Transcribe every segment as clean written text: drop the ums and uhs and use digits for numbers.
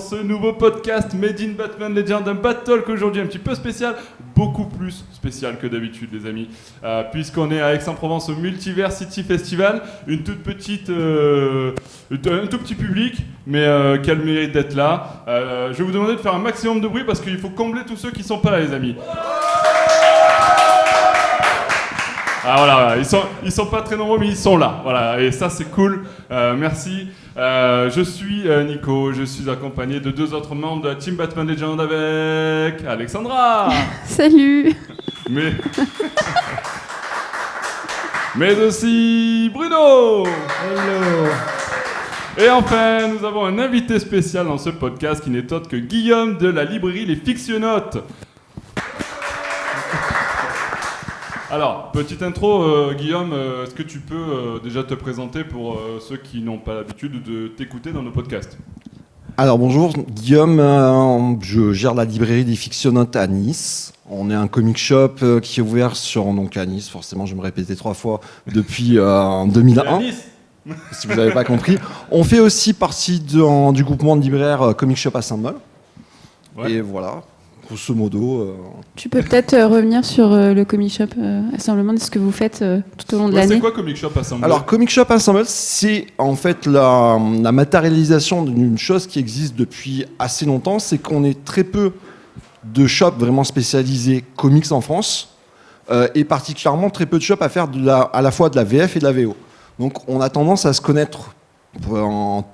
ce nouveau podcast Made in Batman Legend, un Battle qu'aujourd'hui un petit peu spécial, beaucoup plus spécial que d'habitude les amis, puisqu'on est à Aix-en-Provence au Multiversity Festival, une toute petite, un tout petit public, mais qui a le mérite d'être là. Je vais vous demander de faire un maximum de bruit parce qu'il faut combler tous ceux qui sont pas là les amis. Ah voilà, ils sont pas très nombreux mais ils sont là, voilà, et ça c'est cool, merci. Je suis Nico, je suis accompagné de deux autres membres de la Team Batman Legend avec Alexandra. Salut. Mais aussi Bruno. Hello. Et enfin, nous avons un invité spécial dans ce podcast qui n'est autre que Guillaume de la librairie Les Fictionnautes. Alors, petite intro, Guillaume, est-ce que tu peux déjà te présenter pour ceux qui n'ont pas l'habitude de t'écouter dans nos podcasts ? Alors bonjour, Guillaume, je gère la librairie des Fictionnautes à Nice. On est un comic shop qui est ouvert donc à Nice, forcément je vais me répéter 3 fois, depuis 2001. Nice. Si vous n'avez pas compris. On fait aussi partie du groupement de libraires Comic Shop à Saint-Maul. Ouais. Et voilà. Grosso modo. Tu peux peut-être revenir sur le Comic Shop Assemblement de ce que vous faites tout au long de l'année. C'est quoi Comic Shop Assemblement ? Alors Comic Shop Assemblement, c'est en fait la matérialisation d'une chose qui existe depuis assez longtemps. C'est qu'on est très peu de shops vraiment spécialisés comics en France et particulièrement très peu de shops à faire à la fois de la VF et de la VO. Donc on a tendance à se connaître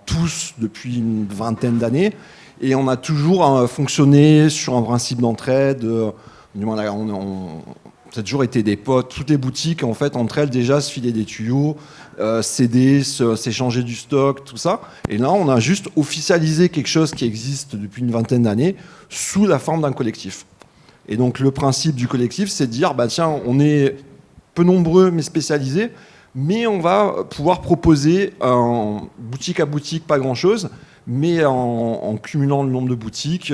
tous depuis une vingtaine d'années. Et on a toujours fonctionné sur un principe d'entraide. Ça a toujours été des potes. Toutes les boutiques, en fait, entre elles, déjà, se filaient des tuyaux, s'aider, s'échanger du stock, tout ça. Et là, on a juste officialisé quelque chose qui existe depuis une vingtaine d'années sous la forme d'un collectif. Et donc, le principe du collectif, c'est de dire, tiens, on est peu nombreux, mais spécialisés, mais on va pouvoir proposer, boutique à boutique, pas grand-chose, mais en cumulant le nombre de boutiques,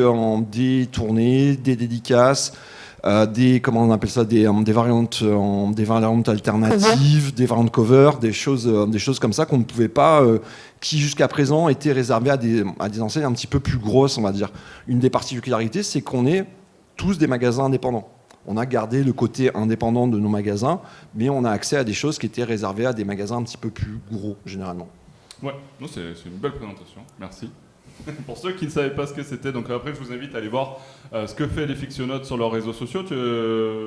des tournées, des dédicaces, des variantes alternatives, des variantes cover, des choses comme ça qu'on ne pouvait pas, qui jusqu'à présent étaient réservées à des enseignes un petit peu plus grosses, on va dire. Une des particularités, c'est qu'on est tous des magasins indépendants. On a gardé le côté indépendant de nos magasins, mais on a accès à des choses qui étaient réservées à des magasins un petit peu plus gros, généralement. Ouais, non, c'est une belle présentation, merci. Pour ceux qui ne savaient pas ce que c'était, donc après je vous invite à aller voir ce que fait les Fictionnautes sur leurs réseaux sociaux,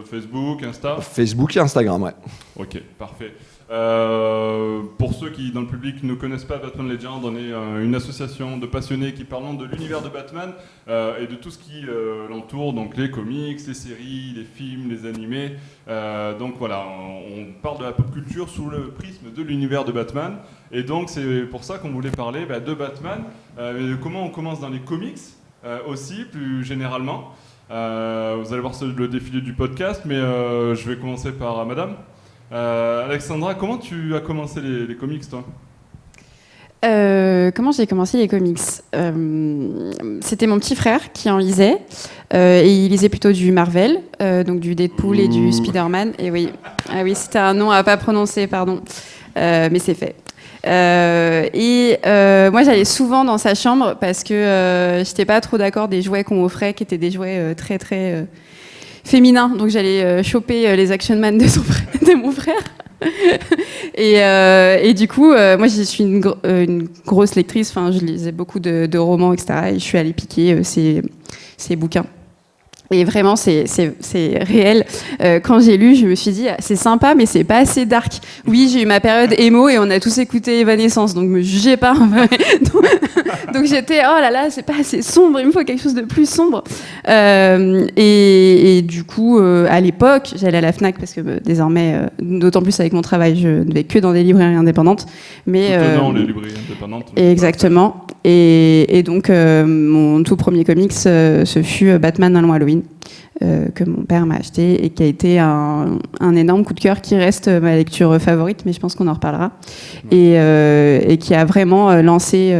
Facebook, Insta. Facebook et Instagram, ouais. Ok, parfait. Pour ceux qui dans le public ne connaissent pas Batman Legend, on est une association de passionnés qui parlent de l'univers de Batman et de tout ce qui l'entoure, donc les comics, les séries, les films, les animés. Donc voilà, on parle de la pop culture sous le prisme de l'univers de Batman. Et donc c'est pour ça qu'on voulait parler de Batman, de comment on commence dans les comics aussi, plus généralement. Vous allez voir le défilé du podcast, mais je vais commencer par madame. Alexandra, comment tu as commencé les comics, toi ? Comment j'ai commencé les comics ? C'était mon petit frère qui en lisait, et il lisait plutôt du Marvel, donc du Deadpool et du Spider-Man. Et oui, c'était un nom à pas prononcer, pardon, mais c'est fait. Moi j'allais souvent dans sa chambre parce que j'étais pas trop d'accord des jouets qu'on offrait, qui étaient des jouets très très féminins, donc j'allais choper les Action Man de mon frère. Et du coup, moi je suis une grosse lectrice, je lisais beaucoup de romans, etc. Et je suis allée piquer ces bouquins. Et vraiment, c'est réel. Quand j'ai lu, je me suis dit, c'est sympa, mais c'est pas assez dark. Oui, j'ai eu ma période emo et on a tous écouté Evanescence, donc me jugez pas. Donc j'étais, oh là là, c'est pas assez sombre, il me faut quelque chose de plus sombre. Et du coup, à l'époque, j'allais à la Fnac parce que désormais, d'autant plus avec mon travail, je ne vais que dans des librairies indépendantes. Mais dans les librairies indépendantes. Exactement. Et donc, mon tout premier comics, ce fut Batman un long Halloween, que mon père m'a acheté et qui a été un énorme coup de cœur qui reste ma lecture favorite, mais je pense qu'on en reparlera. Et qui a vraiment lancé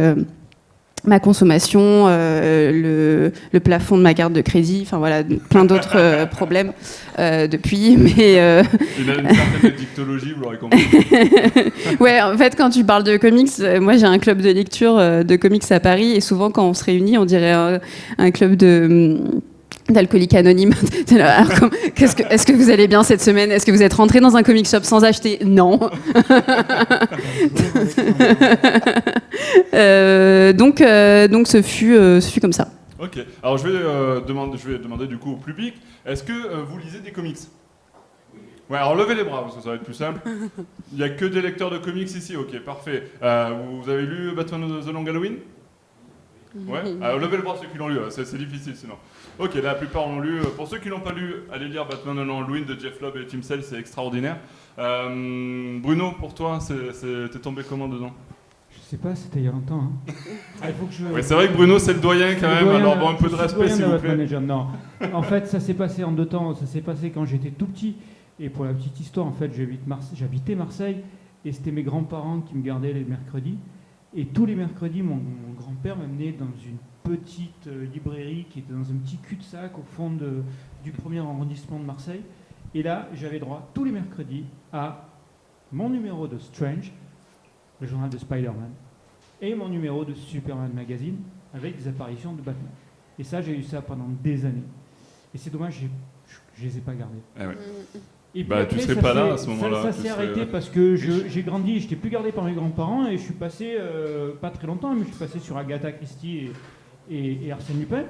ma consommation, le plafond de ma carte de crédit, enfin voilà, plein d'autres problèmes depuis. Mais il a une certaine dictologie, vous l'aurez compris. ouais, en fait, quand tu parles de comics, moi j'ai un club de lecture de comics à Paris, et souvent quand on se réunit, on dirait un club d'alcooliques anonymes. Alors, est-ce que vous allez bien cette semaine? Est-ce que vous êtes rentré dans un comic shop sans acheter? Non. Donc ce fut comme ça. Ok, alors je vais demander du coup au public, est-ce que vous lisez des comics? Ouais, alors levez les bras parce que ça va être plus simple. Il n'y a que des lecteurs de comics ici, ok, parfait. Vous avez lu Batman The Long Halloween? Ouais, alors levez le bras ceux qui l'ont lu, c'est difficile sinon. Ok, la plupart l'ont lu. Pour ceux qui l'ont pas lu, allez lire Batman The Long Halloween de Jeff Loeb et Tim Sale, c'est extraordinaire. Bruno, pour toi, t'es tombé comment dedans? Je sais pas, c'était il y a longtemps. Hein. Il faut que je... Ouais, c'est vrai que Bruno, c'est le doyen quand même, alors bon, un peu de respect s'il vous plaît. Manager. Non, en fait, ça s'est passé en 2 temps. Ça s'est passé quand j'étais tout petit. Et pour la petite histoire, en fait, j'habitais Marseille et c'était mes grands-parents qui me gardaient les mercredis. Et tous les mercredis, mon grand-père m'amenait dans une petite librairie qui était dans un petit cul-de-sac au fond du 1er arrondissement de Marseille. Et là, j'avais droit tous les mercredis à mon numéro de Strange, le journal de Spider-Man, et mon numéro de Superman Magazine avec des apparitions de Batman. Et ça, j'ai eu ça pendant des années. Et c'est dommage, je les ai pas gardés. Ah ouais. Et puis bah, après, tu serais pas là à ce moment-là. Ça s'est arrêté parce que j'ai grandi, j'étais plus gardé par mes grands-parents et je suis passé, pas très longtemps, mais je suis passé sur Agatha Christie et Arsène Lupin.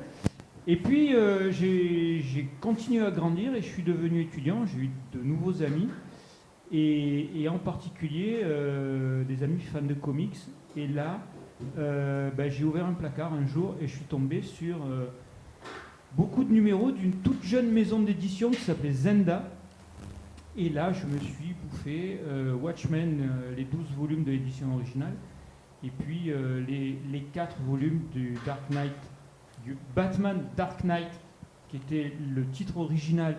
Et puis j'ai continué à grandir et je suis devenu étudiant, j'ai eu de nouveaux amis et en particulier des amis fans de comics. Et là, j'ai ouvert un placard un jour et je suis tombé sur beaucoup de numéros d'une toute jeune maison d'édition qui s'appelait Zenda. Et là, je me suis bouffé Watchmen, les 12 volumes de l'édition originale, et puis les 4 volumes du Batman Dark Knight, qui était le titre original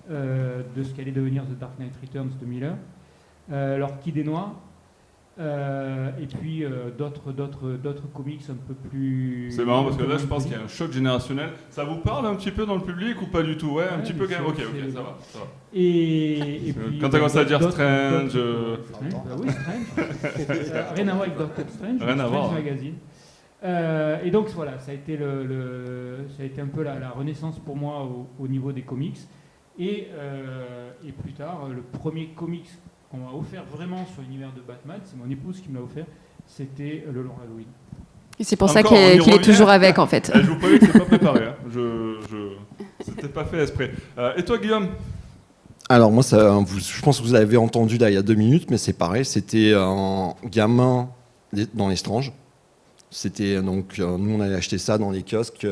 de ce qu'allait devenir The Dark Knight Returns de Miller, l'Orchidée des Noirs, et puis d'autres comics un peu plus... C'est marrant parce que là je pense qu'il y a un choc générationnel. Ça vous parle un petit peu dans le public ou pas du tout? Ouais, un petit peu quand même. Ok, ça va. Et puis, quand tu as commencé à dire Strange... oui, Strange. Rien à voir avec Doctor Strange. Rien à voir. Magazine. Et donc voilà, ça a été ça a été un peu la renaissance pour moi au niveau des comics. Et plus tard, le premier comics qu'on m'a offert vraiment sur l'univers de Batman, c'est mon épouse qui me l'a offert, c'était le Long Halloween. Et c'est pour ça qu'il est toujours avec, en fait. Je vous promets que c'est pas préparé. Hein. C'était pas fait exprès. Et toi, Guillaume? Alors moi, je pense que vous l'avez entendu là il y a 2 minutes, mais c'est pareil, c'était un gamin dans les Stranges. C'était donc, nous on allait acheter ça dans les kiosques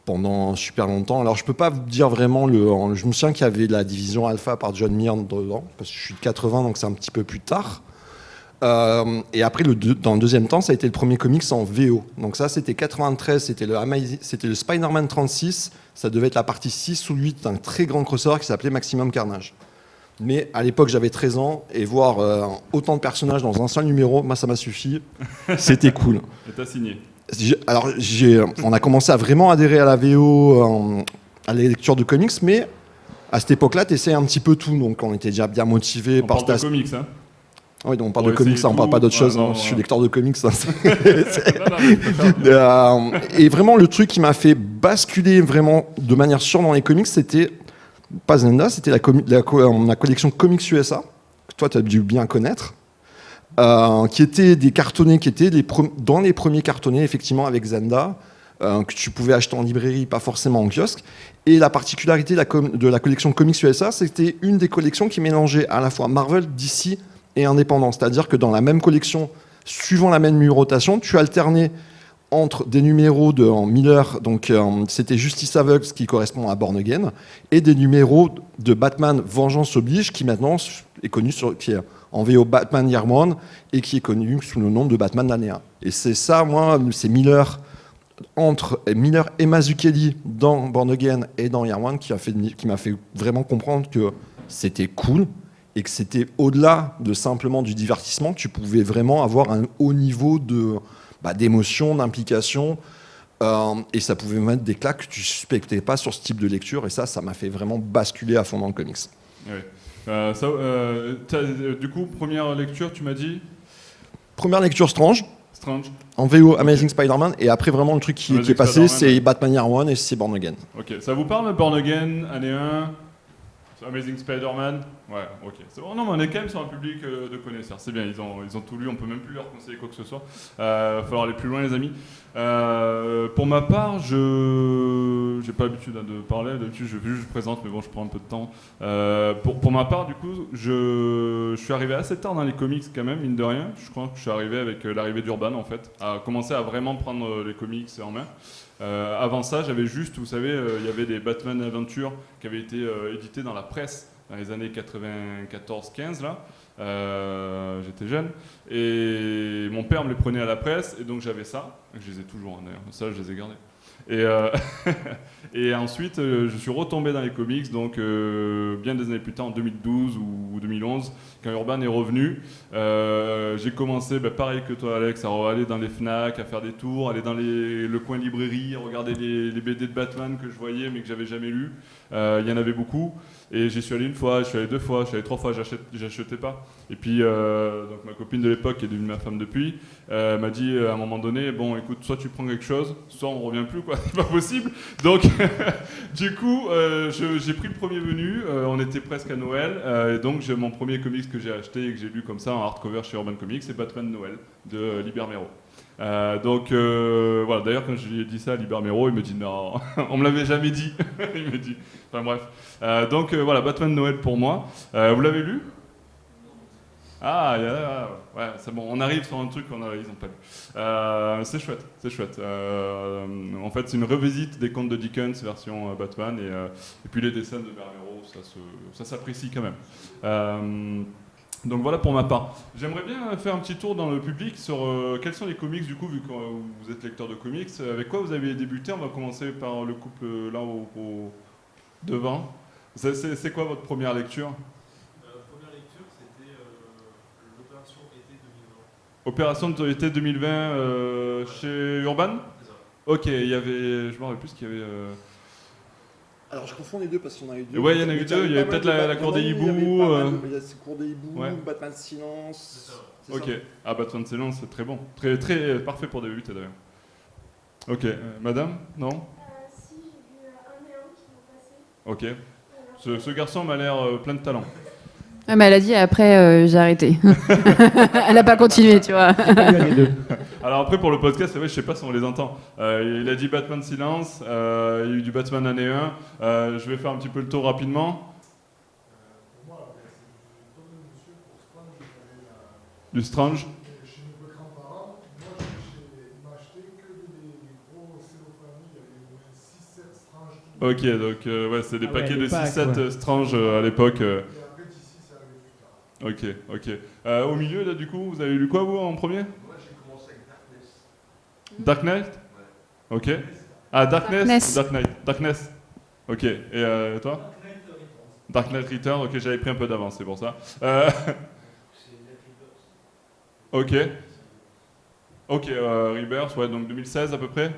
pendant super longtemps. Alors je peux pas vous dire vraiment, je me souviens qu'il y avait la division Alpha par John Byrne dedans, parce que je suis de 80, donc c'est un petit peu plus tard. Et après, dans le deuxième temps, ça a été le premier comics en VO. Donc ça, c'était 93, c'était le Spider-Man 36, ça devait être la partie 6 ou 8 d'un très grand crossover qui s'appelait Maximum Carnage. Mais à l'époque, j'avais 13 ans, et voir autant de personnages dans un seul numéro, moi, ça m'a suffi. C'était cool. Et t'as signé? Alors, on a commencé à vraiment adhérer à la VO, à la lecture de comics, mais à cette époque-là, tu essaies un petit peu tout. Donc, on était déjà bien motivés par... On parle de comics, hein? Oui, donc on parle de comics, on parle pas d'autre chose. Non, je suis lecteur de comics. Et vraiment, le truc qui m'a fait basculer vraiment de manière sûre dans les comics, c'était pas Zenda, c'était la collection Comics USA, que toi, tu as dû bien connaître, qui étaient des cartonnés, qui étaient dans les premiers cartonnés, effectivement, avec Zenda, que tu pouvais acheter en librairie, pas forcément en kiosque. Et la particularité de la collection Comics USA, c'était une des collections qui mélangeait à la fois Marvel, DC et indépendant. C'est-à-dire que dans la même collection, suivant la même numérotation, tu alternais entre des numéros de Miller, donc c'était Justice Aveugle, qui correspond à Born Again, et des numéros de Batman Vengeance Oblige, qui maintenant est connu qui est en VO Batman Year One, et qui est connu sous le nom de Batman l'année 1. Et c'est ça, moi, c'est Miller, entre Miller et Mazzucchelli dans Born Again et dans Year One, qui m'a fait vraiment comprendre que c'était cool, et que c'était au-delà de simplement du divertissement, que tu pouvais vraiment avoir un haut niveau d'émotion, d'implication. Et ça pouvait mettre des claques que tu suspectais pas sur ce type de lecture. Et ça m'a fait vraiment basculer à fond dans le comics. Ouais. Du coup, première lecture, tu m'as dit Première lecture Strange. En VO Amazing Spider-Man. Et après, vraiment, le truc qui est passé, c'est Batman Year One et c'est Born Again. Ok, ça vous parle, Born Again, année 1 Amazing Spider-Man. Ouais, ok. C'est bon, non, mais on est quand même sur un public de connaisseurs. C'est bien, ils ont tout lu, on peut même plus leur conseiller quoi que ce soit. Il va falloir aller plus loin, les amis. Pour ma part, j'ai pas l'habitude de parler. D'habitude, je présente, mais bon, je prends un peu de temps. Pour ma part, du coup, je suis arrivé assez tard dans les comics quand même, mine de rien. Je crois que je suis arrivé avec l'arrivée d'Urban, en fait, à commencer à vraiment prendre les comics en main. Avant ça, j'avais juste, vous savez, il y avait des Batman Adventures qui avaient été édités dans la presse dans les années 94-15 là. J'étais jeune et mon père me les prenait à la presse et donc j'avais ça. Je les ai toujours d'ailleurs, ça je les ai gardés. Et ensuite, je suis retombé dans les comics, donc bien des années plus tard, en 2012 ou 2011, quand Urban est revenu. J'ai commencé, pareil que toi, Alex, à aller dans les FNAC, à faire des tours, aller dans le coin librairie, à regarder les BD de Batman que je voyais mais que j'avais jamais lu. Il y en avait beaucoup. Et j'y suis allé une fois, je suis allé 2 fois, je suis allé 3 fois, j'achetais pas. Et puis, donc ma copine de l'époque, qui est devenue ma femme depuis, m'a dit à un moment donné, bon écoute, soit tu prends quelque chose, soit on revient plus, quoi, c'est pas possible. Donc, du coup, j'ai pris le premier venu, on était presque à Noël, et donc mon premier comics que j'ai acheté et que j'ai lu comme ça en hardcover chez Urban Comics, c'est Batman Noël, de Liber Mero. Donc voilà, d'ailleurs quand je lui ai dit ça à Liber Mero, il me dit non, on me l'avait jamais dit. Il me dit, enfin bref. Donc voilà, Batman Noël pour moi. Vous l'avez lu? Ah, ouais, c'est bon, on arrive sur un truc qu'on ils n'ont pas lu. C'est chouette, c'est chouette. En fait, c'est une revisite des contes de Dickens version Batman et puis les dessins de Bermero, ça s'apprécie quand même. Donc voilà pour ma part. J'aimerais bien faire un petit tour dans le public sur quels sont les comics du coup, vu que vous êtes lecteur de comics. Avec quoi vous avez débuté? On va commencer par le couple là devant. C'est quoi votre première lecture? Première lecture, c'était l'opération été 2020. Opération de été 2020 chez Urban? C'est ça. Ok, il y avait, je me rappelle plus qu'il y avait... Alors je confonds les deux parce qu'il y en a eu deux. Ouais, il y en a eu deux. Il y avait peut-être la cour des hiboux. Il y a Cour des hiboux, Ouais. Batman Silence. C'est ça. Ok. Ah, Batman Silence, c'est très bon. Très, très parfait pour débuter d'ailleurs. Ok. Madame? Non? Si, j'ai vu un et un qui m'ont passé. Ok. Ce garçon m'a l'air plein de talent. Ah, mais elle a dit après j'ai arrêté. Elle n'a pas continué, tu vois. Les deux. Alors après pour le podcast, c'est vrai, je sais pas si on les entend. Il a dit Batman Silence, il y a eu du Batman année 1. Je vais faire un petit peu le tour rapidement. Pour moi, c'est comme le monsieur pour Strange, j'avais Du Strange. chez mes grands-parents. Moi, il m'a acheté que des gros cellophanes, il y avait au moins 6-7 Strange. Ok, donc ouais, c'est des Ah ouais, paquets les de packs, 6-7 ouais. Strange à l'époque. Et après, d'ici, c'est arrivé plus tard. Ok. Au milieu là du coup, vous avez lu quoi vous en premier? Moi, j'ai commencé avec Darkness. Dark Knight? Ok. Ah, Darkness. Darkness. Ok. Et toi? Dark Knight Returns. Ok, j'avais pris un peu d'avance, c'est pour ça. Ok. Ok, Rebirth, ouais, donc 2016 à peu près?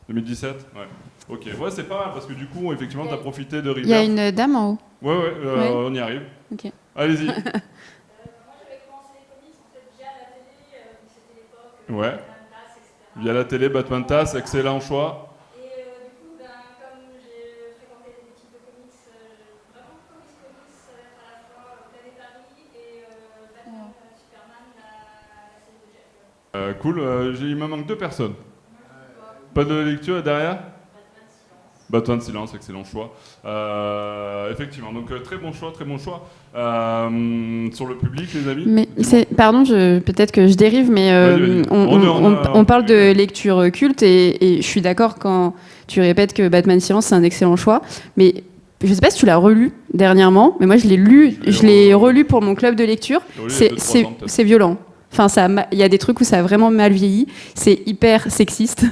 2017? Ouais. Ok, ouais, c'est pas mal parce que du coup, effectivement, t'as profité de Rebirth. Il y a une dame en haut. Ouais, Ouais. on y arrive. Ok. Allez-y. Moi, j'avais commencé les comics en fait via la télé, donc c'était l'époque. Ouais. Batman Tass, etc. Via la télé, Batman Tass, excellent choix. Et du coup, comme j'ai fréquenté des boutiques de comics, vraiment comics, ça va être à la fois Planète Paris et Batman, Superman, la série de Jeff. Cool, il me manque 2 personnes. Pas de lecture derrière? Batman Silence, excellent choix. Effectivement, donc très bon choix, très bon choix. Sur le public, les amis? Mais Dis-moi. pardon, peut-être que je dérive, mais Vas-y. on parle de lecture culte et je suis d'accord quand tu répètes que Batman Silence c'est un excellent choix. Mais je sais pas si tu l'as relu dernièrement, mais moi je l'ai lu, je l'ai relu pour mon club de lecture. Oui, il y a 2-3 ans, peut-être. C'est violent. Enfin, il y a des trucs où ça a vraiment mal vieilli. C'est hyper sexiste.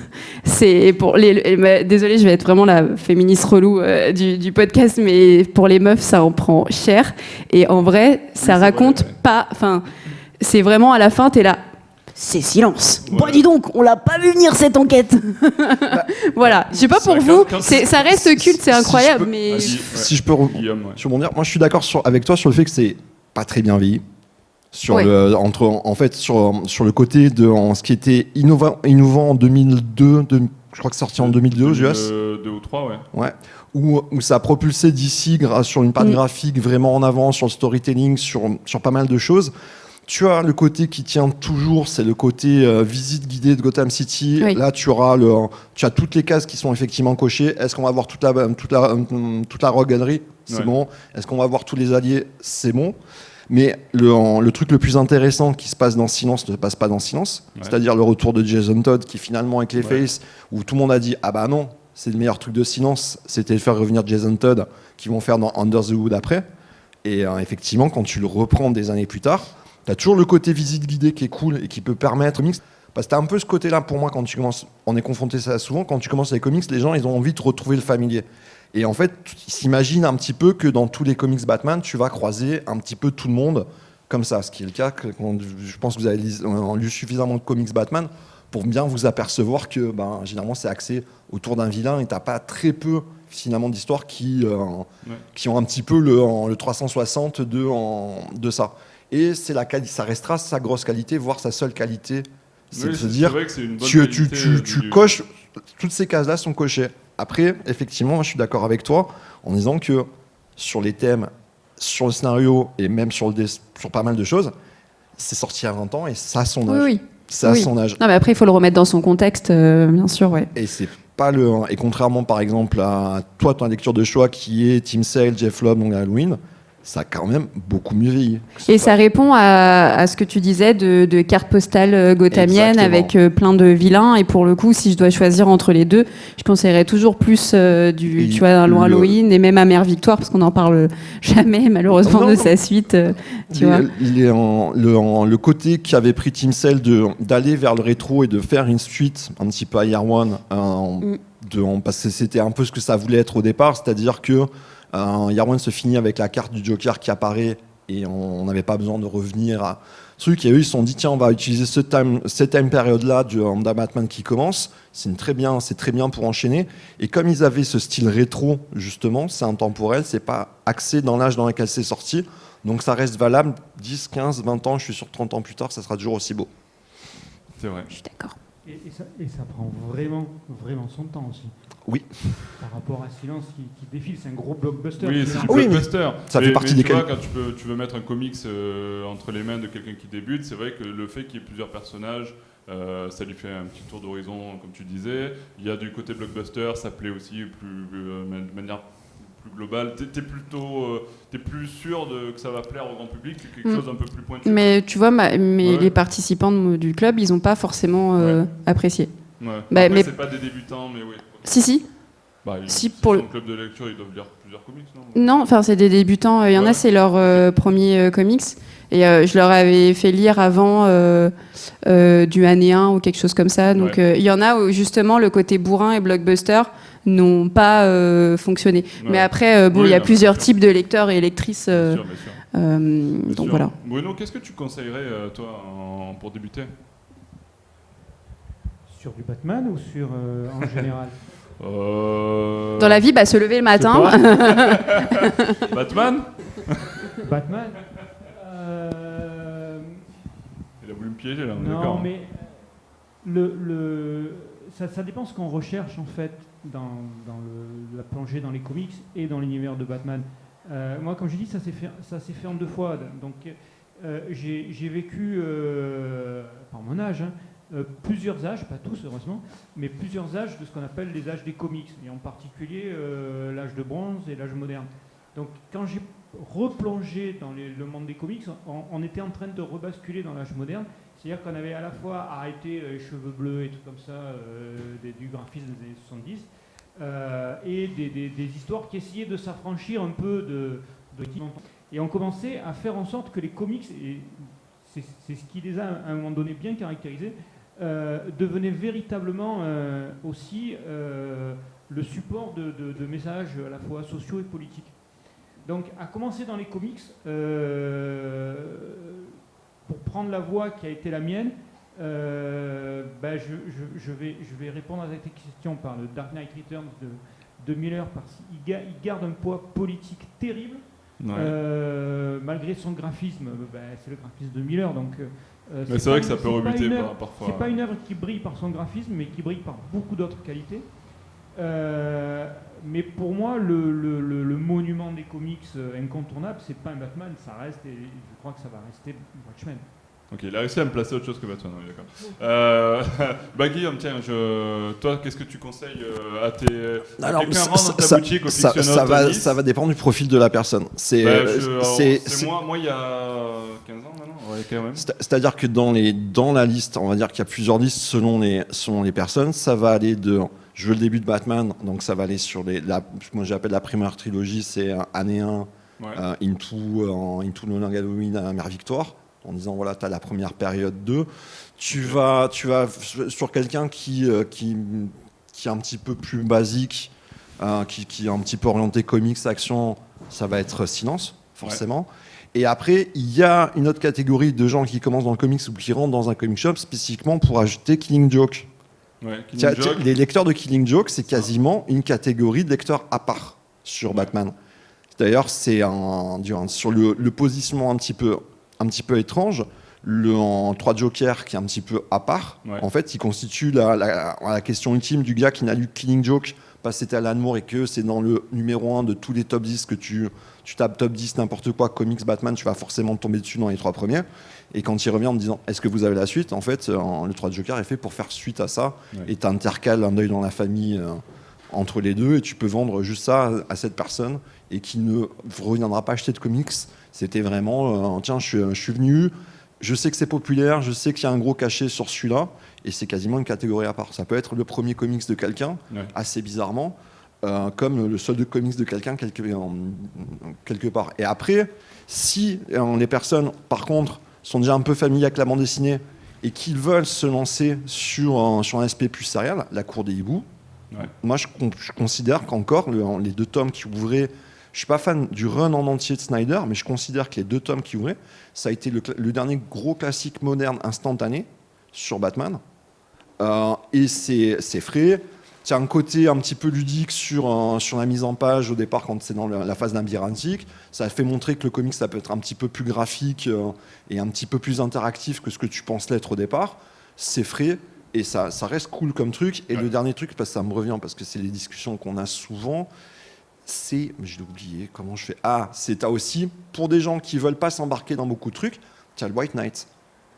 C'est pour désolée, je vais être vraiment la féministe relou du podcast, mais pour les meufs, ça en prend cher. Et en vrai, ça c'est raconte vrai, ouais. pas. Enfin, c'est vraiment à la fin, t'es là. c'est silence. Ouais. Bon, dis donc, on l'a pas vu venir cette enquête. Voilà, je sais pas pour vous, ça reste culte, c'est incroyable, mais Si je peux Guillaume, ouais. rebondir, moi je suis d'accord avec toi sur le fait que c'est pas très bien vieilli. Sur Ouais. sur le côté de ce qui était innovant en 2002, je crois que c'est sorti en 2002 aux US. 2 ou 3, ouais. Ouais. Où ça a propulsé d'ici sur une part graphique vraiment en avant, sur le storytelling, sur pas mal de choses. Tu as le côté qui tient toujours, c'est le côté visite guidée de Gotham City. Oui. Là, tu as toutes les cases qui sont effectivement cochées. Est-ce qu'on va voir toute la Rogue Gallery? C'est Ouais. bon. Est-ce qu'on va voir tous les alliés? C'est bon. Mais le truc le plus intéressant qui se passe dans Silence ne se passe pas dans Silence. Ouais. C'est-à-dire le retour de Jason Todd qui finalement avec les Ouais. Face, où tout le monde a dit ah bah non, c'est le meilleur truc de Silence, c'était de faire revenir Jason Todd qu'ils vont faire dans Under the Hood après. Et effectivement, quand tu le reprends des années plus tard, tu as toujours le côté visite guidée qui est cool et qui peut permettre aux comics. Parce que tu as un peu ce côté-là pour moi quand tu commences, on est confronté à ça souvent, quand tu commences les comics, les gens ils ont envie de retrouver le familier. Et en fait, ils s'imaginent un petit peu que dans tous les comics Batman, tu vas croiser un petit peu tout le monde comme ça. Ce qui est le cas, je pense que vous avez lu suffisamment de comics Batman pour bien vous apercevoir que généralement c'est axé autour d'un vilain et tu n'as pas très peu finalement d'histoires qui ont un petit peu le 360 de ça. Et ça restera sa grosse qualité, voire sa seule qualité. C'est Oui, de se dire, vrai que c'est une bonne tu qualité, coches, toutes ces cases-là sont cochées. Après, effectivement, moi, je suis d'accord avec toi en disant que sur les thèmes, sur le scénario et même sur pas mal de choses, c'est sorti à 20 ans et ça a son âge. oui. Ça a Oui. son âge. Non, mais après, il faut le remettre dans son contexte, bien sûr, ouais. Et c'est pas et contrairement par exemple à toi, ton lecture de choix qui est Tim Sale, Jeff Loeb, donc Halloween, ça a quand même beaucoup mieux vieilli. Et ça répond à ce que tu disais de carte postale gothamienne Exactement. avec plein de vilains. Et pour le coup, si je dois choisir entre les deux, je conseillerais toujours plus tu vois, un long Halloween et même à Mère Victoire, parce qu'on n'en parle jamais, malheureusement, de sa suite. Tu vois. Le côté qu'avait pris Tim Sale d'aller vers le rétro et de faire une suite un petit peu à Year One, parce que c'était un peu ce que ça voulait être au départ, c'est-à-dire que Year One se finit avec la carte du Joker qui apparaît et on n'avait pas besoin de revenir à truc. Et eux, ils se sont dit tiens, on va utiliser cette time période-là d'un Batman qui commence. C'est très bien pour enchaîner. Et comme ils avaient ce style rétro, justement, c'est intemporel, c'est pas axé dans l'âge dans lequel c'est sorti. Donc ça reste valable 10, 15, 20 ans, je suis sûr 30 ans plus tard, ça sera toujours aussi beau. C'est vrai. Je suis d'accord. Et ça prend vraiment son temps aussi. Oui. Par rapport à Silence qui défile, c'est un gros blockbuster. Oui, c'est du Oui, blockbuster. ça fait partie mais des tu vois, quand tu veux mettre un comics entre les mains de quelqu'un qui débute, c'est vrai que le fait qu'il y ait plusieurs personnages, ça lui fait un petit tour d'horizon, comme tu disais. Il y a du côté blockbuster, ça plaît aussi de manière plus globale. T'es plus sûr que ça va plaire au grand public que quelque chose d'un peu plus pointu. Mais tu vois, Ouais. les participants du club, ils n'ont pas forcément apprécié. Ouais. Bah, Après, mais- c'est pas des débutants, mais oui. Si. Bah, Si, pour pour le le- club de lecture, ils doivent lire plusieurs comics, non? Non, enfin, c'est des débutants. Il y en Ouais. a, c'est leur premier comics. Et je leur avais fait lire avant du année 1 ou quelque chose comme ça. Donc, il y en a où, justement, le côté bourrin et blockbuster n'ont pas fonctionné. Ouais. Mais après, Oui, il y a non, plusieurs bien sûr. types de lecteurs et lectrices. Bien sûr, bien sûr. Bien Donc sûr. voilà. Bruno, qu'est-ce que tu conseillerais, toi, pour débuter? Sur du Batman ou sur en général? Dans la vie, se lever le matin. Batman? Batman Il a voulu me piéger là, on est Non, d'accord. mais ça dépend ce qu'on recherche en fait dans la plongée dans les comics et dans l'univers de Batman. Moi, comme je dis, ça s'est fait en deux fois. Donc, j'ai vécu, par mon âge, plusieurs âges, pas tous heureusement, mais plusieurs âges de ce qu'on appelle les âges des comics, et en particulier l'âge de bronze et l'âge moderne. Donc, quand j'ai replongé dans le monde des comics, on était en train de rebasculer dans l'âge moderne. C'est-à-dire qu'on avait à la fois arrêté les cheveux bleus et tout comme ça, du graphisme des années 70, et des histoires qui essayaient de s'affranchir un peu de et on commençait à faire en sorte que les comics, et c'est ce qui les a à un moment donné bien caractérisés, devenaient véritablement aussi le support de messages à la fois sociaux et politiques. Donc, à commencer dans les comics, pour prendre la voie qui a été la mienne, Je vais répondre à cette question par le Dark Knight Returns de Miller, parce qu'il garde un poids politique terrible. Ouais. Malgré son graphisme, c'est le graphisme de Miller, donc Mais c'est vrai que ça peut rebuter parfois. C'est pas une œuvre qui brille par son graphisme, mais qui brille par beaucoup d'autres qualités. Mais pour moi, le monument des comics incontournable, c'est pas un Batman, ça reste, et je crois que ça va rester Watchmen. Ok, il a réussi à me placer autre chose que Batman, oui, d'accord. Guillaume, tiens, toi, qu'est-ce que tu conseilles à tes... Alors, quelqu'un rentre dans ta boutique au fictionnaute ça va dépendre du profil de la personne. C'est moi il y a 15 ans maintenant, ouais, quand même. C'est-à-dire que dans la liste, on va dire qu'il y a plusieurs listes selon les personnes. Ça va aller de... Je veux le début de Batman, donc ça va aller sur moi j'appelle la première trilogie, c'est année 1, Ouais. Into No Longer Halloween à Mère Victoire, en disant voilà, tu as la première période 2. Tu vas sur quelqu'un qui est un petit peu plus basique, qui est un petit peu orienté comics, action, ça va être Silence, forcément. Ouais. Et après, il y a une autre catégorie de gens qui commencent dans le comics ou qui rentrent dans un comic shop spécifiquement pour ajouter Killing Joke. Ouais, les lecteurs de Killing Joke, c'est quasiment une catégorie de lecteurs à part sur Batman. D'ailleurs, c'est sur le positionnement un petit peu étrange, en 3 Jokers qui est un petit peu à part. Ouais. En fait, il constitue la question ultime du gars qui n'a lu Killing Joke, pas c'était Alan Moore, et que c'est dans le numéro 1 de tous les top 10 que tu tapes top 10 n'importe quoi, comics Batman, tu vas forcément tomber dessus dans les 3 premiers. Et quand il revient en me disant est-ce que vous avez la suite, en fait, le 3 Joker est fait pour faire suite à ça. Ouais. Et tu intercales un deuil dans la famille entre les deux, et tu peux vendre juste ça à cette personne et qui ne reviendra pas acheter de comics. C'était vraiment tiens, je suis venu, je sais que c'est populaire, je sais qu'il y a un gros cachet sur celui-là, et c'est quasiment une catégorie à part. Ça peut être le premier comics de quelqu'un, assez bizarrement, comme le seul de comics de quelqu'un quelque part. Et après, si les personnes, par contre, sont déjà un peu familiers avec la bande dessinée et qu'ils veulent se lancer sur un aspect plus sérieux, La Cour des Hiboux, moi je considère qu'encore les 2 tomes qui ouvraient, je ne suis pas fan du run en entier de Snyder, mais je considère que les 2 tomes qui ouvraient, ça a été le dernier gros classique moderne instantané sur Batman. Et c'est frais. Il y a un côté un petit peu ludique sur la mise en page au départ quand c'est dans la phase labyrinthique. Ça fait montrer que le comic ça peut être un petit peu plus graphique et un petit peu plus interactif que ce que tu penses l'être au départ. C'est frais et ça reste cool comme truc. Et le dernier truc, parce que ça me revient, parce que c'est les discussions qu'on a souvent, c'est, je l'ai oublié, comment je fais ? C'est aussi, pour des gens qui ne veulent pas s'embarquer dans beaucoup de trucs, tu as le White Knight.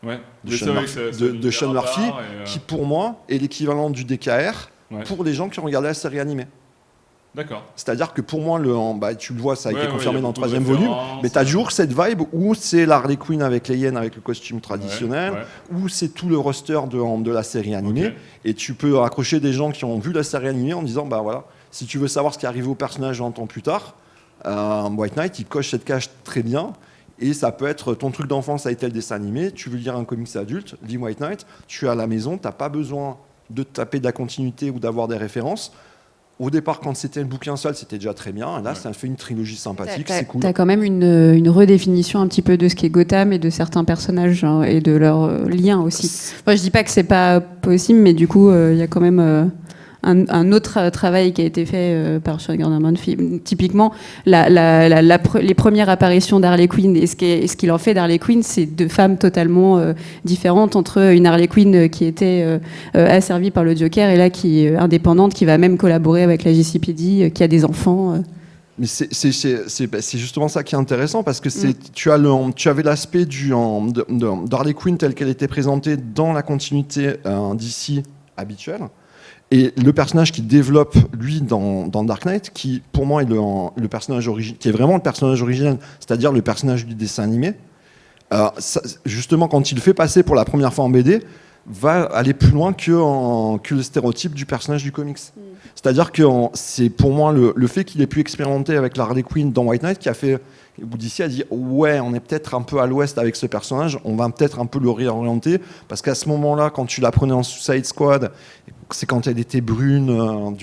Ouais. De Sean Murphy, qui pour moi est l'équivalent du DKR pour les gens qui ont regardé la série animée. D'accord. C'est-à-dire que pour moi, tu le vois, ça a été confirmé dans le 3e volume, mais tu as toujours cette vibe où c'est la Harley Quinn avec les hyènes, avec le costume traditionnel, où c'est tout le roster de la série animée, et tu peux accrocher des gens qui ont vu la série animée en disant, voilà, si tu veux savoir ce qui est arrivé au personnage 20 ans plus tard, White Knight, il coche cette case très bien. Et ça peut être ton truc d'enfance a été le dessin animé, tu veux lire un comics adulte, lis White Knight, tu es à la maison, tu n'as pas besoin de te taper de la continuité ou d'avoir des références. Au départ, quand c'était un bouquin seul, c'était déjà très bien. Là, ça fait une trilogie sympathique, c'est cool. Tu as quand même une redéfinition un petit peu de ce qu'est Gotham et de certains personnages et de leurs liens aussi. Moi, je dis pas que c'est pas possible, mais du coup, il y a quand même... un autre travail qui a été fait par Sean Gardner-Murphy. Typiquement, les premières apparitions d'Harley Quinn et ce qu'il en fait d'Harley Quinn, c'est 2 femmes totalement différentes, entre une Harley Quinn qui était asservie par le Joker et là qui est indépendante, qui va même collaborer avec la JCPD, qui a des enfants. Mais c'est justement ça qui est intéressant, parce que tu avais l'aspect d'Harley Quinn telle qu'elle était présentée dans la continuité d'ici habituelle. Et le personnage qui développe, lui, dans Dark Knight, qui, pour moi, est le personnage qui est vraiment le personnage original, c'est-à-dire le personnage du dessin animé, justement, quand il le fait passer pour la première fois en BD, va aller plus loin que le stéréotype du personnage du comics. C'est-à-dire que c'est, pour moi, le fait qu'il ait pu expérimenter avec la Harley Quinn dans White Knight qui a fait... DC a dit ouais, on est peut-être un peu à l'ouest avec ce personnage, on va peut-être un peu le réorienter, parce qu'à ce moment-là, quand tu la prenais en Suicide Squad, c'est quand elle était brune,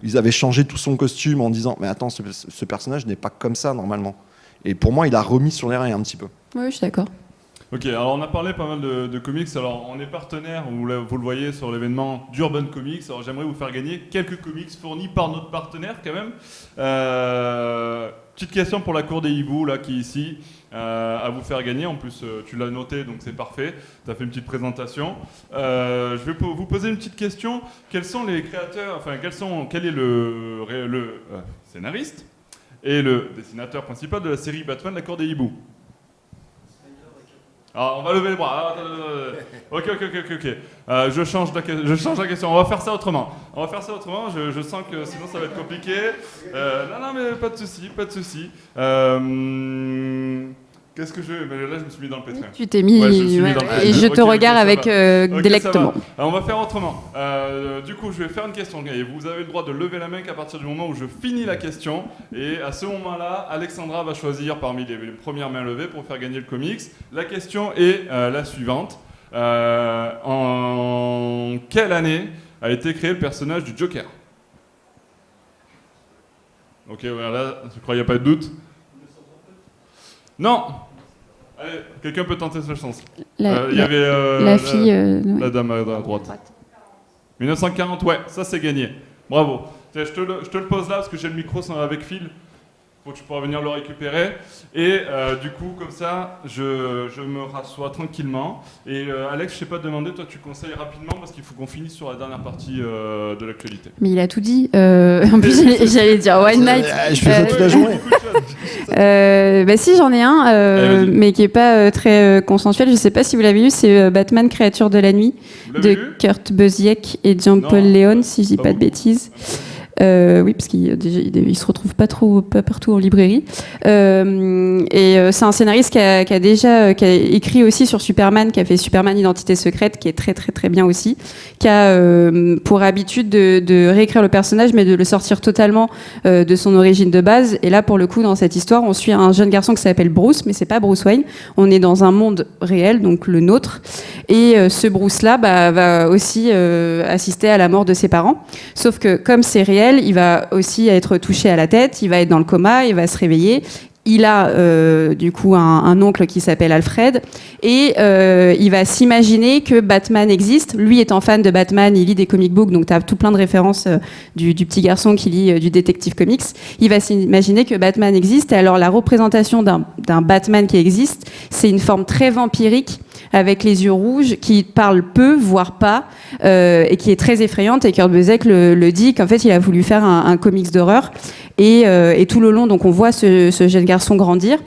ils avaient changé tout son costume en disant mais attends, ce personnage n'est pas comme ça normalement. Et pour moi, il a remis sur les rails un petit peu. Oui, je suis d'accord. Ok, alors on a parlé pas mal de comics. Alors on est partenaire, vous le voyez sur l'événement d'Urban Comics. Alors j'aimerais vous faire gagner quelques comics fournis par notre partenaire quand même. Petite question pour la cour des hiboux là qui est ici à vous faire gagner. En plus tu l'as noté donc c'est parfait. Tu as fait une petite présentation. Je vais vous poser une petite question. Quels sont les créateurs, enfin quel est le scénariste et le dessinateur principal de la série Batman, la cour des hiboux? Alors, on va lever les bras. Ok. Je change la question. On va faire ça autrement. Je sens que sinon ça va être compliqué. Non, mais pas de souci. Qu'est-ce que mais là, je me suis mis dans le pétrin. Tu t'es mis, Ouais, je me suis mis dans le pétrin. et je te regarde avec délectement. Alors, on va faire autrement. Du coup, je vais faire une question. Et vous avez le droit de lever la main qu'à partir du moment où je finis la question. Et à ce moment-là, Alexandra va choisir parmi les premières mains levées pour faire gagner le comics. La question est la suivante. En quelle année a été créé le personnage du Joker? Ok, voilà, je crois qu'il n'y a pas de doute. Non. Allez, quelqu'un peut tenter sa chance. Il y avait la fille... la dame à droite. 1940, ouais, ça c'est gagné. Bravo. Tiens, je te le pose là parce que j'ai le micro avec fil. Faut que tu pourras venir le récupérer. Et du coup, comme ça, je me rassois tranquillement. Et Alex, je sais pas te demander, toi tu conseilles rapidement parce qu'il faut qu'on finisse sur la dernière partie de l'actualité. Mais il a tout dit. En plus, j'allais dire One Night. Je fais ça toute la journée. Si, j'en ai un, mais qui est pas très consensuel. Je sais pas si vous l'avez vu, c'est Batman, créature de la nuit, de Kurt Busiek et Jean-Paul Leon, si je dis pas de bêtises. Oui, parce qu'il se retrouve pas partout en librairie. C'est un scénariste qui a écrit aussi sur Superman, qui a fait Superman Identité secrète, qui est très très très bien aussi, qui a pour habitude de réécrire le personnage, mais de le sortir totalement de son origine de base. Et là, pour le coup, dans cette histoire, on suit un jeune garçon qui s'appelle Bruce, mais c'est pas Bruce Wayne. On est dans un monde réel, donc le nôtre. Et ce Bruce-là va aussi assister à la mort de ses parents. Sauf que comme c'est réel, il va aussi être touché à la tête, il va être dans le coma, il va se réveiller. Il a du coup un oncle qui s'appelle Alfred et il va s'imaginer que Batman existe. Lui étant fan de Batman, il lit des comic books, donc tu as tout plein de références du petit garçon qui lit du Detective Comics. Il va s'imaginer que Batman existe et alors la représentation d'un Batman qui existe, c'est une forme très vampirique avec les yeux rouges, qui parle peu, voire pas, et qui est très effrayante. Et Kurt Busiek le dit qu'en fait il a voulu faire un comics d'horreur. Et tout le long, donc on voit ce jeune garçon grandir,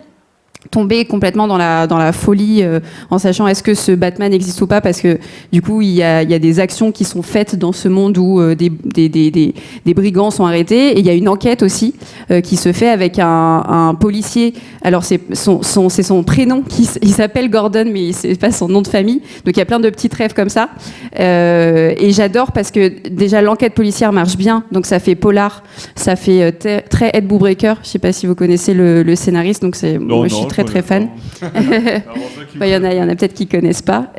tomber complètement dans la folie en sachant est-ce que ce Batman existe ou pas, parce que du coup il y a des actions qui sont faites dans ce monde où des brigands sont arrêtés, et il y a une enquête aussi qui se fait avec un policier. Alors c'est son prénom, il s'appelle Gordon, mais c'est pas son nom de famille, donc il y a plein de petits rêves comme ça, et j'adore parce que déjà l'enquête policière marche bien, donc ça fait polar, ça fait très Ed Boon-Breaker. Je sais pas si vous connaissez le scénariste, donc moi je suis très fan. Il y en a peut-être qui connaissent pas.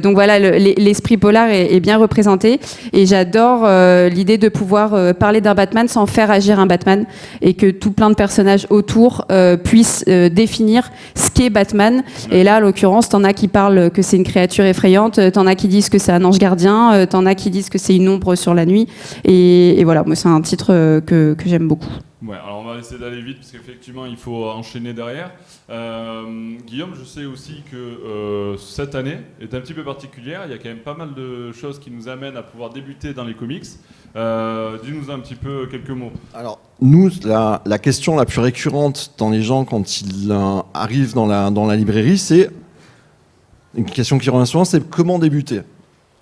Donc voilà, l'esprit polar est bien représenté, et j'adore l'idée de pouvoir parler d'un Batman sans faire agir un Batman, et que tout plein de personnages autour puissent définir ce qu'est Batman. Et là, en l'occurrence, t'en as qui parlent que c'est une créature effrayante, t'en as qui disent que c'est un ange gardien, t'en as qui disent que c'est une ombre sur la nuit. Et voilà, moi c'est un titre que j'aime beaucoup. Ouais, alors on va essayer d'aller vite parce qu'effectivement il faut enchaîner derrière. Guillaume, je sais aussi que cette année est un petit peu particulière. Il y a quand même pas mal de choses qui nous amènent à pouvoir débuter dans les comics. Dis-nous un petit peu quelques mots. Alors, nous, la question la plus récurrente dans les gens quand ils arrivent dans la librairie, c'est une question qui revient souvent, c'est comment débuter.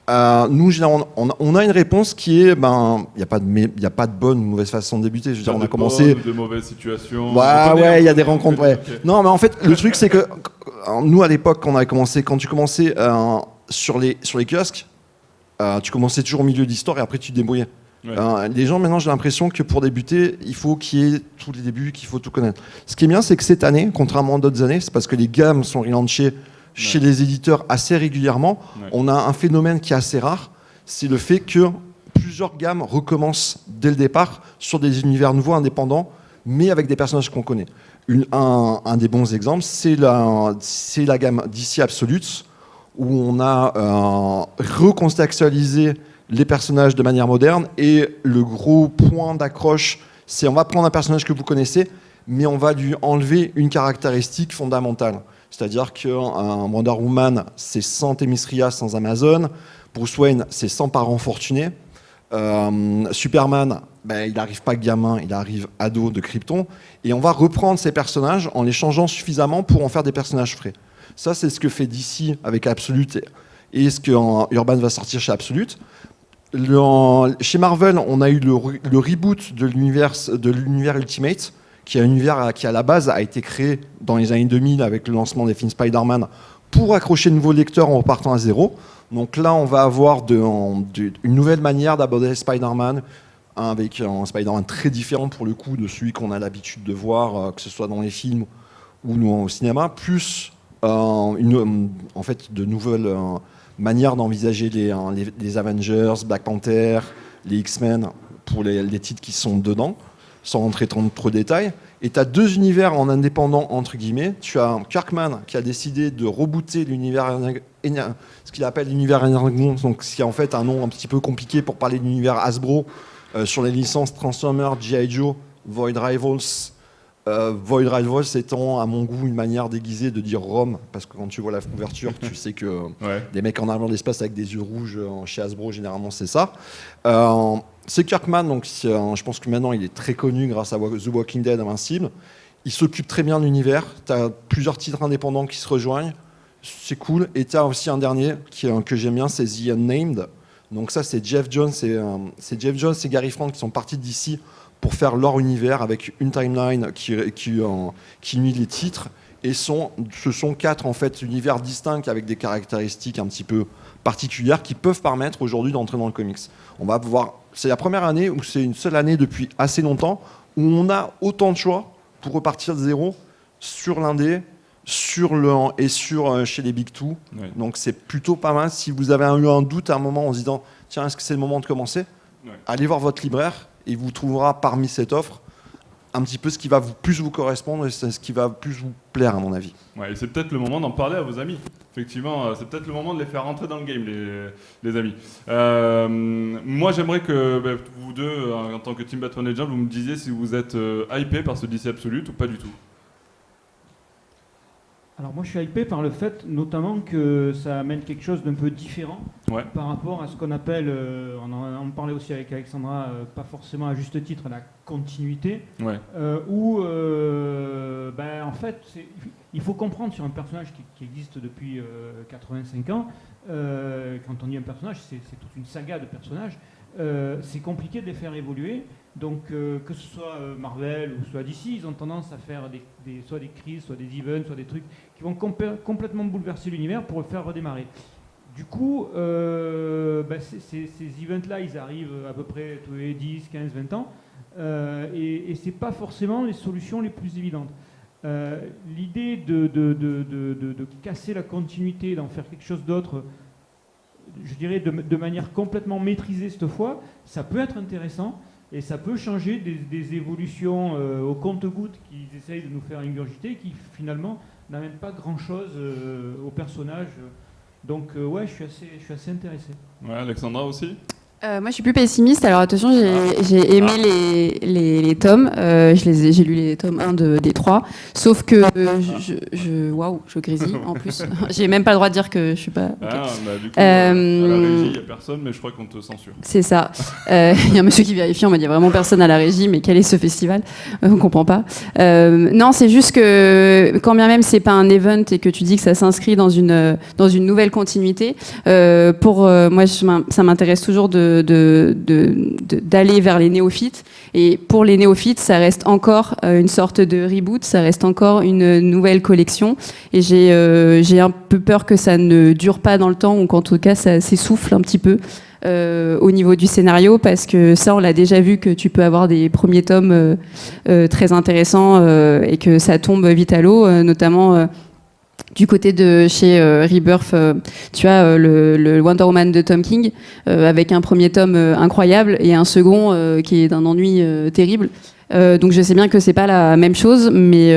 Nous, on a une réponse qui est, il n'y a pas de bonne ou mauvaise façon de débuter. Je veux dire, on a commencé. De mauvaises situations. Ouais, il y a des rencontres. Ouais. Okay. Non, mais en fait, le truc, c'est que nous, à l'époque, quand tu commençais sur les kiosques, tu commençais toujours au milieu d'histoire et après tu te débrouillais. Ouais. Les gens, maintenant, j'ai l'impression que pour débuter, il faut qu'il y ait tous les débuts, qu'il faut tout connaître. Ce qui est bien, c'est que cette année, contrairement à d'autres années, c'est parce que les gammes sont relancées chez les éditeurs assez régulièrement. Ouais. On a un phénomène qui est assez rare, c'est le fait que plusieurs gammes recommencent dès le départ sur des univers nouveaux, indépendants, mais avec des personnages qu'on connaît. Un des bons exemples, c'est la gamme DC Absolute, où on a recontextualisé les personnages de manière moderne, et le gros point d'accroche, c'est on va prendre un personnage que vous connaissez, mais on va lui enlever une caractéristique fondamentale. C'est-à-dire qu'un Wonder Woman, c'est sans Themyscira, sans Amazon. Bruce Wayne, c'est sans parents fortunés. Superman, il n'arrive pas gamin, il arrive ado de Krypton. Et on va reprendre ces personnages en les changeant suffisamment pour en faire des personnages frais. Ça, c'est ce que fait DC avec Absolute et ce que Urban va sortir chez Absolute. Chez Marvel, on a eu le reboot de l'univers Ultimate, qui est un univers qui, à la base, a été créé dans les années 2000 avec le lancement des films Spider-Man pour accrocher de nouveaux lecteurs en repartant à zéro. Donc là, on va avoir une nouvelle manière d'aborder Spider-Man, avec un Spider-Man très différent pour le coup de celui qu'on a l'habitude de voir, que ce soit dans les films ou au cinéma, plus en fait, de nouvelles manières d'envisager les Avengers, Black Panther, les X-Men, pour les titres qui sont dedans, sans rentrer trop de détails. Et tu as deux univers en indépendant, entre guillemets. Tu as Kirkman qui a décidé de rebooter l'univers, ce qu'il appelle l'univers Energon, donc ce qui est en fait un nom un petit peu compliqué pour parler de l'univers Hasbro, sur les licences Transformers, G.I. Joe, Void Rivals. Void Rivals étant, à mon goût, une manière déguisée de dire Rome, parce que quand tu vois la couverture, tu sais que des mecs en armure d'espace avec des yeux rouges, chez Hasbro, généralement, c'est ça. C'est Kirkman, donc je pense que maintenant il est très connu grâce à The Walking Dead, Invincible. Il s'occupe très bien de l'univers. Tu as plusieurs titres indépendants qui se rejoignent. C'est cool. Et tu as aussi un dernier que j'aime bien, c'est The Unnamed. Donc ça, c'est Jeff Jones et Gary Frank qui sont partis d'ici pour faire leur univers avec une timeline qui unit les titres. Et ce sont 4 en fait, univers distincts avec des caractéristiques un petit peu particulières qui peuvent permettre aujourd'hui d'entrer dans le comics. On va voir. C'est la première année, ou c'est une seule année depuis assez longtemps, où on a autant de choix pour repartir de zéro sur l'indé, chez les Big Two. Oui. Donc c'est plutôt pas mal. Si vous avez eu un doute à un moment en se disant tiens, est-ce que c'est le moment de commencer ? Allez voir votre libraire et vous trouvera parmi cette offre un petit peu ce qui va plus vous correspondre et ce qui va plus vous plaire, à mon avis. Ouais, et c'est peut-être le moment d'en parler à vos amis. Effectivement, c'est peut-être le moment de les faire rentrer dans le game, les amis. Moi, j'aimerais que vous deux, en tant que Team Batman Legends, vous me disiez si vous êtes hypé par ce DC Absolute ou pas du tout. Alors moi je suis hypé par le fait notamment que ça amène quelque chose d'un peu différent par rapport à ce qu'on appelle, on parlait aussi avec Alexandra, pas forcément à juste titre, la continuité, où en fait il faut comprendre sur un personnage qui existe depuis 85 ans, quand on dit un personnage, c'est toute une saga de personnages, c'est compliqué de les faire évoluer. Donc que ce soit Marvel ou soit DC, ils ont tendance à faire soit des crises, soit des events, soit des trucs qui vont complètement bouleverser l'univers pour le faire redémarrer. Du coup, ces events-là, ils arrivent à peu près tous les 10, 15, 20 ans, et ce n'est pas forcément les solutions les plus évidentes. L'idée de casser la continuité, d'en faire quelque chose d'autre, je dirais de manière complètement maîtrisée cette fois, ça peut être intéressant. Et ça peut changer des évolutions au compte-gouttes qu'ils essayent de nous faire ingurgiter, qui finalement n'amènent pas grand-chose au personnage. Donc je suis assez intéressé. Ouais, Alexandra aussi. Moi, je suis plus pessimiste. Alors attention, j'ai aimé les tomes. J'ai lu les tomes 1 des 3. Sauf que je grésille en plus. J'ai même pas le droit de dire que je suis pas. Okay. Du coup, à la régie, il n'y a personne, mais je crois qu'on te censure. C'est ça. Il y a un monsieur qui vérifie. On m'a dit il n'y a vraiment personne à la régie, mais quel est ce festival ? On comprend pas. Non, c'est juste que quand bien même c'est pas un event et que tu dis que ça s'inscrit dans une nouvelle continuité, moi, ça m'intéresse toujours d'aller vers les néophytes, et pour les néophytes ça reste encore une sorte de reboot, ça reste encore une nouvelle collection, et j'ai un peu peur que ça ne dure pas dans le temps, ou qu'en tout cas ça s'essouffle un petit peu au niveau du scénario, parce que ça on l'a déjà vu que tu peux avoir des premiers tomes très intéressants et que ça tombe vite à l'eau, notamment du côté de chez Rebirth, tu as le Wonder Woman de Tom King, avec un premier tome incroyable et un second qui est d'un ennui terrible. Donc je sais bien que c'est pas la même chose, mais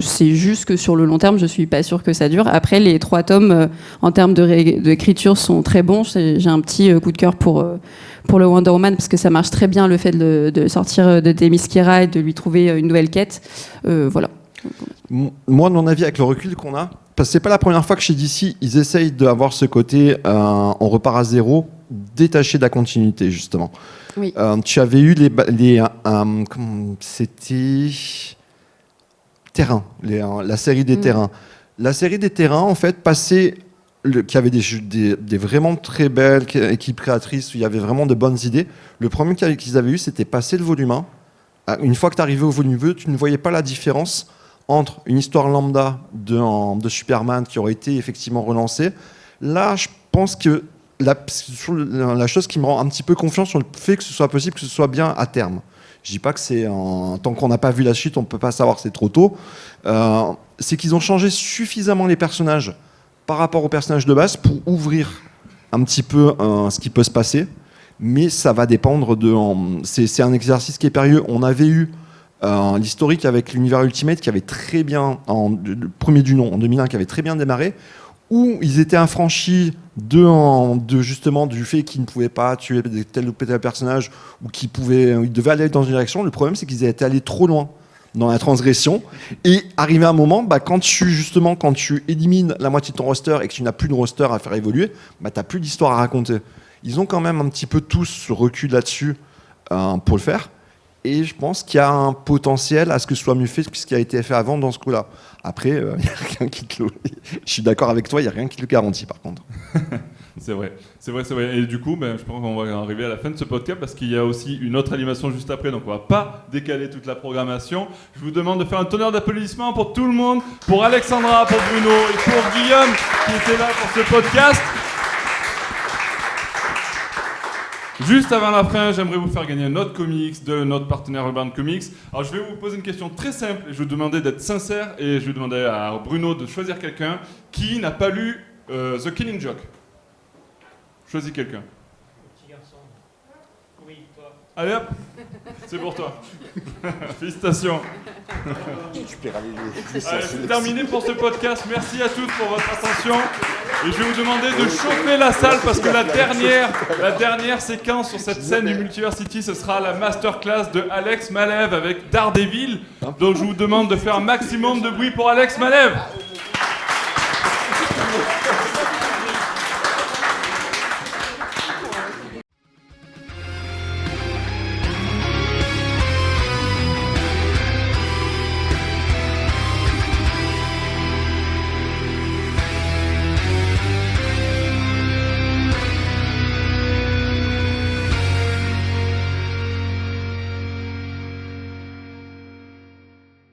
c'est juste que sur le long terme, je suis pas sûre que ça dure. Après, les 3 tomes, en termes d'écriture, sont très bons. J'ai un petit coup de cœur pour le Wonder Woman, parce que ça marche très bien, le fait de sortir de Themyscira et de lui trouver une nouvelle quête. Voilà. Moi, mon avis, avec le recul qu'on a, parce que c'est pas la première fois que chez DC, ils essayent d'avoir ce côté on repart à zéro, détaché de la continuité, justement. Oui. Tu avais eu c'était Terrain, la série des Terrains. La série des Terrains, en fait, qui avait des vraiment très belles équipes créatrices, où il y avait vraiment de bonnes idées. Le problème qu'ils avaient eu, c'était passer le volume 1. Une fois que tu arrivais au volume 2, tu ne voyais pas la différence entre une histoire lambda de Superman qui aurait été effectivement relancée. Là, je pense que la chose qui me rend un petit peu confiant sur le fait que ce soit possible, que ce soit bien à terme. Je dis pas que c'est tant qu'on n'a pas vu la suite, on peut pas savoir, c'est trop tôt. C'est qu'ils ont changé suffisamment les personnages par rapport aux personnages de base pour ouvrir un petit peu ce qui peut se passer. Mais ça va dépendre c'est un exercice qui est périlleux. On avait eu l'historique avec l'univers Ultimate qui avait très bien, le premier du nom en 2001, qui avait très bien démarré, où ils étaient affranchis justement du fait qu'ils ne pouvaient pas tuer tel ou tel personnage, ou ils devaient aller dans une direction. Le problème, c'est qu'ils étaient allés trop loin dans la transgression, et arrivé à un moment, quand tu élimines la moitié de ton roster et que tu n'as plus de roster à faire évoluer, tu n'as plus d'histoire à raconter. Ils ont quand même un petit peu tous ce recul là-dessus pour le faire. Et je pense qu'il y a un potentiel à ce que ce soit mieux fait que ce qui a été fait avant dans ce coup-là. Après, il n'y a rien qui te le... Je suis d'accord avec toi, il n'y a rien qui le garantit par contre. C'est vrai. Et du coup, je pense qu'on va arriver à la fin de ce podcast parce qu'il y a aussi une autre animation juste après, donc on va pas décaler toute la programmation. Je vous demande de faire un tonnerre d'applaudissements pour tout le monde, pour Alexandra, pour Bruno et pour Guillaume qui étaient là pour ce podcast. Juste avant la fin, j'aimerais vous faire gagner un autre comics de notre partenaire Urban Comics. Alors je vais vous poser une question très simple et je vais vous demander d'être sincère et je vais demander à Bruno de choisir quelqu'un qui n'a pas lu The Killing Joke. Choisis quelqu'un. Petit garçon. Oui, toi. Allez hop, c'est pour toi. Félicitations. Allez, c'est terminé pour ce podcast. Merci à tous pour votre attention. Et je vais vous demander de chauffer la salle parce que la dernière séquence sur cette scène du Multiversity, ce sera la masterclass de Alex Maleev avec Daredevil. Donc je vous demande de faire un maximum de bruit pour Alex Maleev.